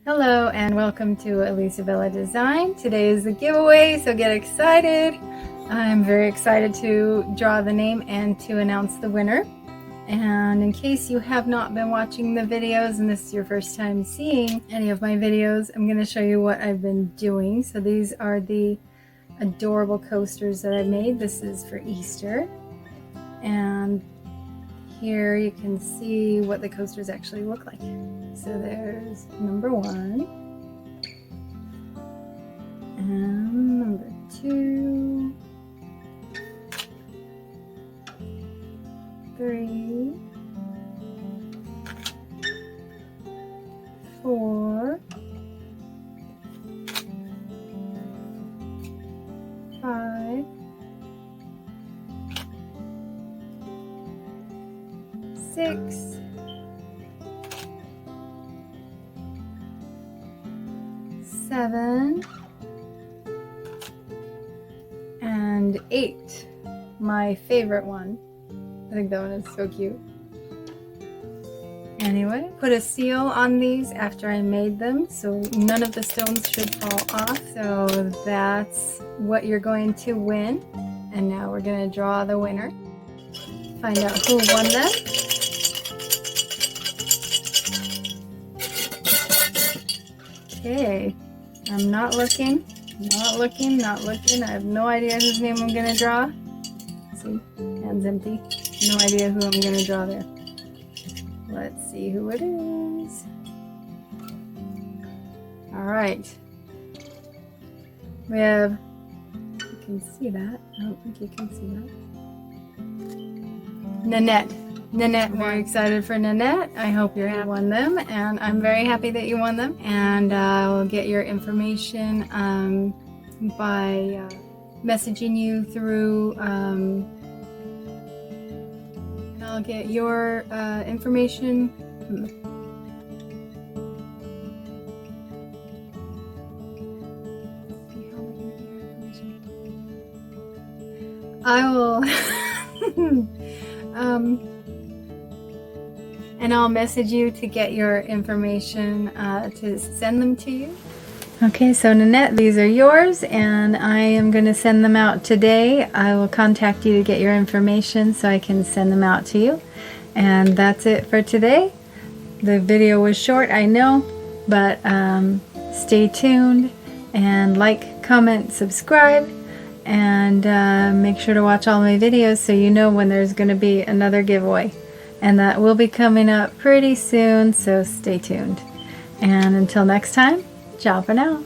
Hello and welcome to Elisabella Design. Today is the giveaway, so get excited. I'm very excited to draw the name and to announce the winner. And in case you have not been watching the videos and this is your first time seeing any of my videos, I'm going to show you what I've been doing. So these are the adorable coasters that I made. This is for Easter. And here you can see what the coasters actually look like. So there's number 1 and number 2, 3, 4, 5, 6, 7, and 8. My favorite one. I think that one is so cute. Anyway, put a seal on these after I made them, so none of the stones should fall off. So that's what you're going to win. And now we're going to draw the winner. Find out who won them. Okay. I'm not looking. I have no idea whose name I'm going to draw. See, hand's empty. No idea who I'm going to draw there. Let's see who it is. Alright. We have, you can see that. I don't think you can see that. Nanette. Nanette, very excited for Nanette. I hope you won them, and I'm very happy that you won them. And I'll get your information by messaging you through, and I'll get your information. I will and I'll message you to get your information to send them to you. Okay, so Nanette, these are yours, and I am going to send them out today. I will contact you to get your information so I can send them out to you. And that's it for today. The video was short, I know, but stay tuned and like, comment, subscribe, and make sure to watch all my videos so you know when there's going to be another giveaway. And that will be coming up pretty soon, so stay tuned. And until next time, ciao for now.